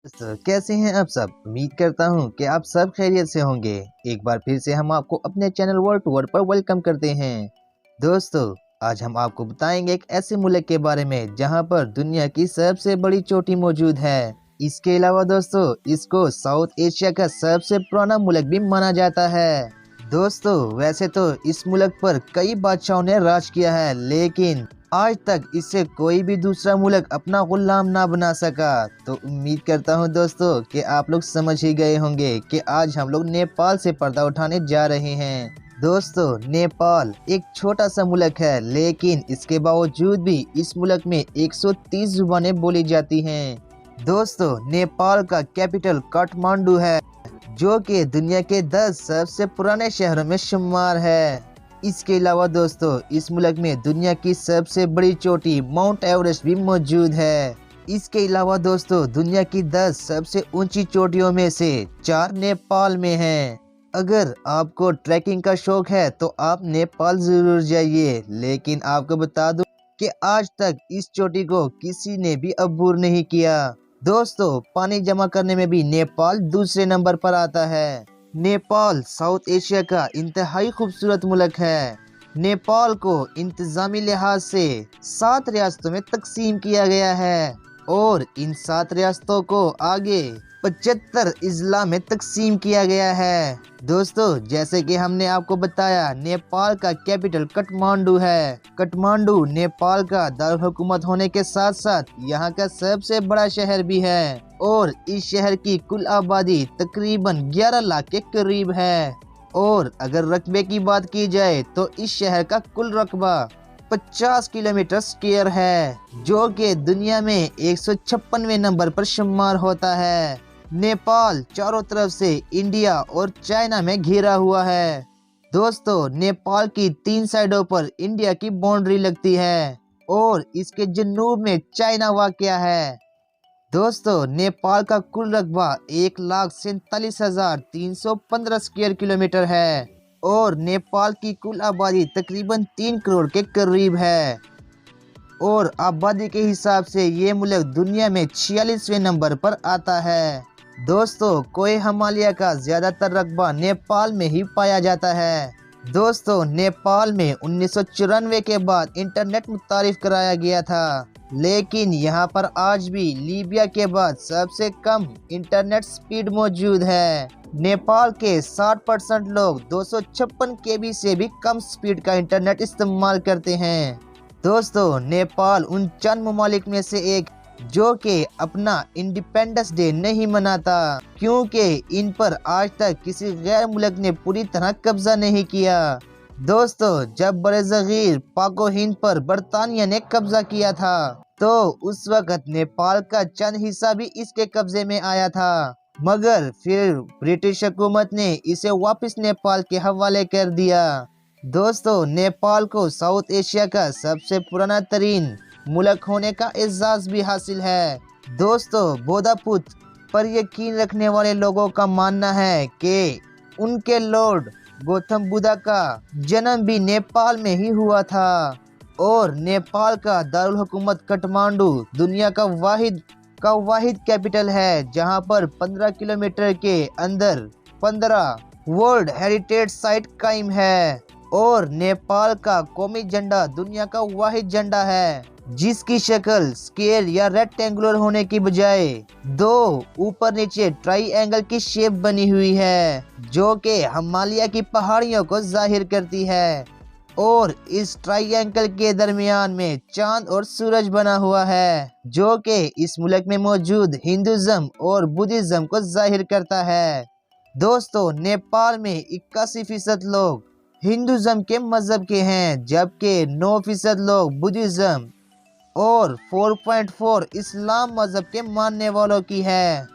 तो कैसे हैं आप सब। उम्मीद करता हूं कि आप सब खैरियत से होंगे। एक बार फिर से हम आपको अपने चैनल वर्ल्ड टू वर्ल्ड पर वेलकम करते हैं। दोस्तों, आज हम आपको बताएंगे एक ऐसे मुल्क के बारे में जहां पर दुनिया की सबसे बड़ी चोटी मौजूद है। इसके अलावा दोस्तों, इसको साउथ एशिया का सबसे पुराना मुल्क भी माना जाता है। दोस्तों, वैसे तो इस मुल्क पर कई बादशाहों ने राज किया है, लेकिन आज तक इससे कोई भी दूसरा मुल्क अपना गुलाम ना बना सका। तो उम्मीद करता हूँ दोस्तों कि आप लोग समझ ही गए होंगे कि आज हम लोग नेपाल से पर्दा उठाने जा रहे हैं। दोस्तों, नेपाल एक छोटा सा मुल्क है, लेकिन इसके बावजूद भी इस मुल्क में 130 जुबानें बोली जाती हैं। दोस्तों, नेपाल का कैपिटल काठमांडू है, जो कि दुनिया के 10 सबसे पुराने शहरों में शुमार है। इसके अलावा दोस्तों, इस मुल्क में दुनिया की सबसे बड़ी चोटी माउंट एवरेस्ट भी मौजूद है। इसके अलावा दोस्तों, दुनिया की 10 सबसे ऊंची चोटियों में से 4 नेपाल में हैं। अगर आपको ट्रैकिंग का शौक है तो आप नेपाल जरूर जाइए, लेकिन आपको बता दूं कि आज तक इस चोटी को किसी ने भी अबूर नहीं किया। दोस्तों, पानी जमा करने में भी नेपाल दूसरे नंबर पर आता है। नेपाल साउथ एशिया का इंतहाई खूबसूरत मुल्क है। नेपाल को इंतजामी लिहाज से 7 रियासतों में तकसीम किया गया है और इन 7 रियासतों को आगे 75 अजला में तकसीम किया गया है। दोस्तों, जैसे कि हमने आपको बताया, नेपाल का कैपिटल काठमांडू है। काठमांडू नेपाल का दारुल हुकूमत होने के साथ साथ यहाँ का सबसे बड़ा शहर भी है और इस शहर की कुल आबादी तकरीबन 11 लाख के करीब है। और अगर रकबे की बात की जाए तो इस शहर का कुल रकबा 50 किलोमीटर स्क्वायर है, जो कि दुनिया में 156वें नंबर पर शुमार होता है। नेपाल चारों तरफ से इंडिया और चाइना में घिरा हुआ है। दोस्तों, नेपाल की 3 साइडों पर इंडिया की बाउंड्री लगती है और इसके जनूब में चाइना वाक़या है। दोस्तों, नेपाल का कुल रकबा 1,47,315 स्क्वायर किलोमीटर है और नेपाल की कुल आबादी तकरीबन 3 करोड़ के करीब है और आबादी के हिसाब से ये मुल्क दुनिया में 46वें नंबर पर आता है। दोस्तों, कोई हिमालय का ज्यादातर रकबा नेपाल में ही पाया जाता है। दोस्तों, नेपाल में 1994 के बाद इंटरनेट मुतारिफ कराया गया था, लेकिन यहाँ पर आज भी लीबिया के बाद सबसे कम इंटरनेट स्पीड मौजूद है। नेपाल के 60% लोग 256 केबी से भी कम स्पीड का इंटरनेट इस्तेमाल करते हैं। दोस्तों, नेपाल उन चंद ममालिक में से एक जो कि अपना इंडिपेंडेंस डे नहीं मनाता, क्योंकि इन पर आज तक किसी गैर मुल्क ने पूरी तरह कब्जा नहीं किया। दोस्तों, जब बरज़गीर पाको हिंद पर बरतानिया ने कब्जा किया था तो उस वक्त नेपाल का चंद हिस्सा भी इसके कब्जे में आया था, मगर फिर ब्रिटिश हुकूमत ने इसे वापस नेपाल के हवाले कर दिया। दोस्तों, नेपाल को साउथ एशिया का सबसे पुराना तरीन मुल्क होने का एजाज भी हासिल है। दोस्तों, बोधापुत पर यकीन रखने वाले लोगों का मानना है कि उनके लॉर्ड गौतम बुद्ध का जन्म भी नेपाल में ही हुआ था और नेपाल का दारुल हुकूमत काठमांडू दुनिया का वाहिद कैपिटल है, जहां पर 15 किलोमीटर के अंदर 15 वर्ल्ड हेरिटेज साइट कायम है और नेपाल का कौमी झंडा दुनिया का वाहिद झंडा है, जिसकी शक्ल स्क्वायर या रेक्टेंगुलर होने की बजाय 2 ऊपर नीचे ट्राइएंगल की शेप बनी हुई है, जो कि हिमालय की पहाड़ियों को जाहिर करती है और इस ट्राइएंगल के दरमियान में चांद और सूरज बना हुआ है, जो कि इस मुल्क में मौजूद हिंदुइज्म और बुद्धिज्म को जाहिर करता है। दोस्तों, नेपाल में 81% लोग हिंदुइज्म के मजहब के हैं, जबकि 9% लोग बुद्धिज्म और 4.4 इस्लाम मजहब के मानने वालों की है।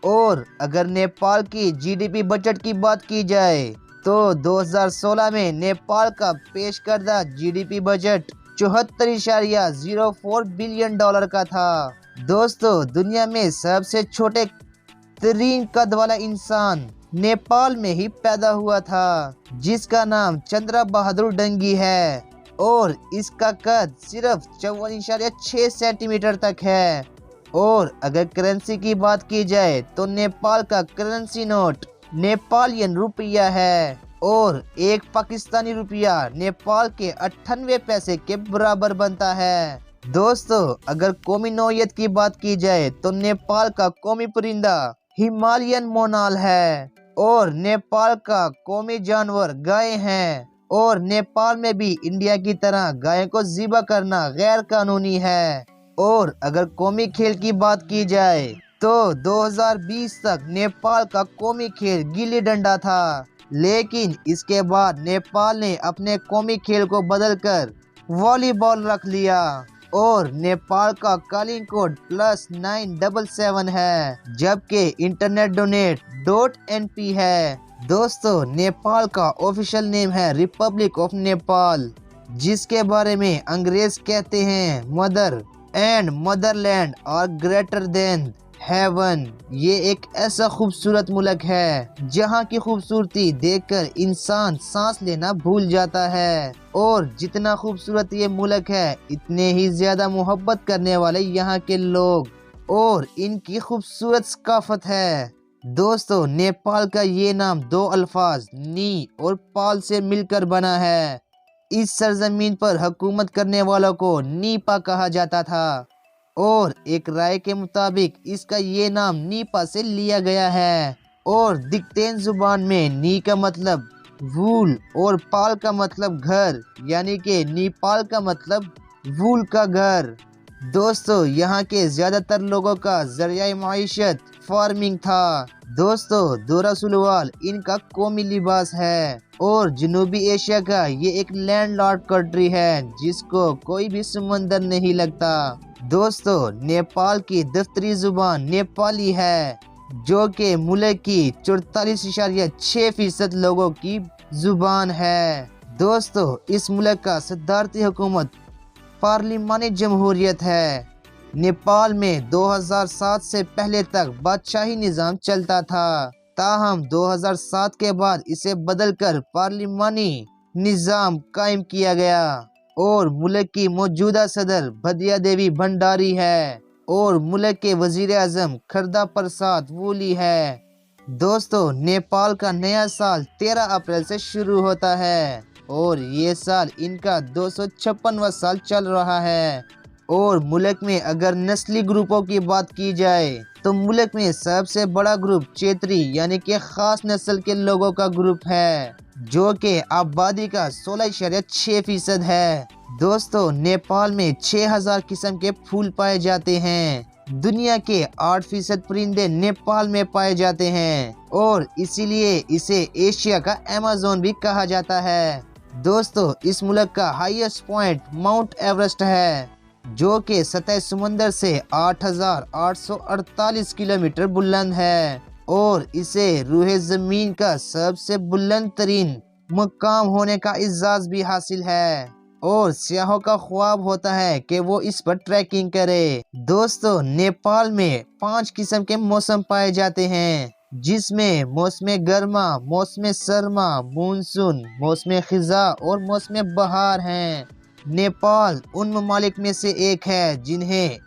और अगर नेपाल की जीडीपी बजट की बात की जाए तो 2016 में नेपाल का पेश करदा जीडीपी बजट 74.04 बिलियन डॉलर का था। दोस्तों, दुनिया में सबसे छोटे तरीन कद वाला इंसान नेपाल में ही पैदा हुआ था, जिसका नाम चंद्रा बहादुर डंगी है और इसका कद सिर्फ 54.6 सेंटीमीटर तक है और अगर करेंसी की बात की जाए तो नेपाल का करेंसी नोट नेपालियन रुपया है और एक पाकिस्तानी रुपया नेपाल के 98 पैसे के बराबर बनता है। दोस्तों, अगर कौमी नौइयत की बात की जाए तो नेपाल का कौमी परिंदा हिमालयन मोनाल है और नेपाल का कौमी जानवर गाय है और नेपाल में भी इंडिया की तरह गाय को ज़िबा करना गैर कानूनी है। और अगर कौमी खेल की बात की जाए तो 2020 तक नेपाल का कौमी खेल गिल्ली डंडा था, लेकिन इसके बाद नेपाल ने अपने कौमी खेल को बदलकर वॉलीबॉल रख लिया और नेपाल का कॉलिंग कोड +977 है, जबकि इंटरनेट डोनेट.np है। दोस्तों, नेपाल का ऑफिशियल नेम है रिपब्लिक ऑफ नेपाल, जिसके बारे में अंग्रेज कहते हैं मदर एंड मदरलैंड और ग्रेटर देन हेवन। ये एक ऐसा खूबसूरत मुल्क है जहाँ की खूबसूरती देखकर इंसान सांस लेना भूल जाता है और जितना खूबसूरत ये मुल्क है इतने ही ज्यादा मोहब्बत करने वाले यहाँ के लोग और इनकी खूबसूरत सकाफत है। दोस्तों, नेपाल का ये नाम दो अल्फाज नी और पाल से मिलकर बना है। इस सरजमीन पर हुकूमत करने वालों को नीपा कहा जाता था और एक राय के मुताबिक इसका ये नाम नीपा से लिया गया है और दिक्तेन जुबान में नी का मतलब वूल और पाल का मतलब घर, यानी कि नेपाल का मतलब वूल का घर। दोस्तों, यहाँ के ज्यादातर लोगों का जरिया माइशत फार्मिंग था। दोस्तों, दोरा सुलवाल इनका कौमी लिबास है और जनूबी एशिया का ये एक लैंडलॉर्ड कंट्री है जिसको कोई भी समंदर नहीं लगता। दोस्तों, नेपाल की दफ्तरी जुबान नेपाली है जो कि मुल्क की 44.6% लोगों की जुबान है। दोस्तों, इस मुल्क का सदारती हुकूमत पार्लिमानी जमहूरियत है। नेपाल में 2007 से पहले तक बादशाही निज़ाम चलता था, ताहम 2007 के बाद इसे बदलकर पार्लिमानी निज़ाम कायम किया गया और मुल्क की मौजूदा सदर भदिया देवी भंडारी है और मुल्क के वजीर आजम खरदा प्रसाद वूली है। दोस्तों, नेपाल का नया साल 13 अप्रैल से शुरू होता है और ये साल इनका 256वां साल चल रहा है। और मुल्क में अगर नस्ली ग्रुपों की बात की जाए तो मुल्क में सबसे बड़ा ग्रुप चेत्री यानी कि खास नस्ल के लोगों का ग्रुप है जो कि आबादी का 16.6% है। दोस्तों, नेपाल में 6000 किस्म के फूल पाए जाते हैं। दुनिया के 8% परिंदे नेपाल में पाए जाते हैं और इसीलिए इसे एशिया का अमेज़न भी कहा जाता है। दोस्तों, इस मुल्क का हाईएस्ट पॉइंट माउंट एवरेस्ट है जो कि सतह समंदर से 8848 किलोमीटर बुलंद है और इसे रूहे जमीन का सबसे बुलंद तरीन मकाम होने का इजाज़ भी हासिल है और सियाहों का ख्वाब होता है कि वो इस पर ट्रैकिंग करे। दोस्तों, नेपाल में 5 किस्म के मौसम पाए जाते हैं जिसमें मौसम गर्मा, मौसम सरमा, मानसून, मौसम खिजा और मौसम बहार हैं। नेपाल उन ममालिक में से एक है जिन्हें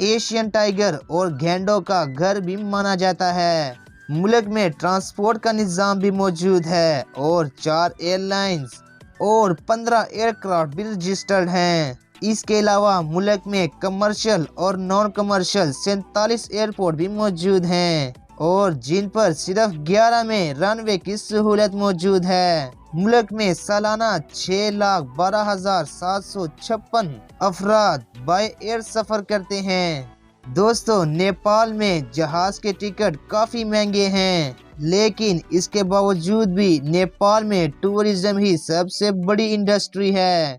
एशियन टाइगर और गैंडों का घर भी माना जाता है। मुल्क में ट्रांसपोर्ट का निज़ाम भी मौजूद है और 4 एयरलाइंस और 15 एयरक्राफ्ट भी रजिस्टर्ड हैं। इसके अलावा मुल्क में कमर्शियल और नॉन कमर्शियल 47 एयरपोर्ट भी मौजूद हैं और जिन पर सिर्फ 11 में रनवे की सहूलत मौजूद है। मुल्क में सालाना 6,12,756 अफराद बाय एयर सफर करते हैं। दोस्तों, नेपाल में जहाज के टिकट काफी महंगे हैं, लेकिन इसके बावजूद भी नेपाल में टूरिज्म ही सबसे बड़ी इंडस्ट्री है।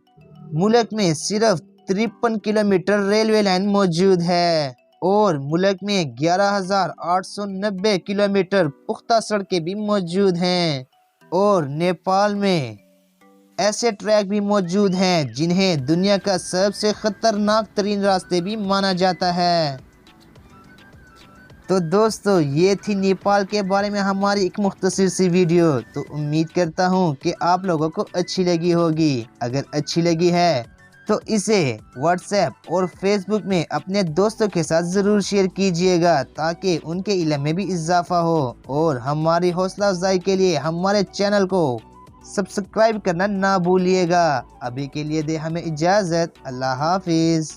मुल्क में सिर्फ 53 किलोमीटर रेलवे लाइन मौजूद है और मुल्क में 11,890 किलोमीटर पुख्ता सड़कें भी मौजूद हैं और नेपाल में ऐसे ट्रैक भी मौजूद हैं जिन्हें दुनिया का सबसे खतरनाक तरीन रास्ते भी माना जाता है। तो दोस्तों, ये थी नेपाल के बारे में हमारी एक मुख्तसर सी वीडियो। तो उम्मीद करता हूँ कि आप लोगों को अच्छी लगी होगी। अगर अच्छी लगी है تو اسے واٹس ایپ اور فیس بک میں اپنے دوستوں کے ساتھ ضرور شیئر کیجئے گا تاکہ ان کے علم میں بھی اضافہ ہو، اور ہماری حوصلہ افزائی کے لیے ہمارے چینل کو سبسکرائب کرنا نہ بھولیے گا۔ ابھی کے لیے دے ہمیں اجازت، اللہ حافظ۔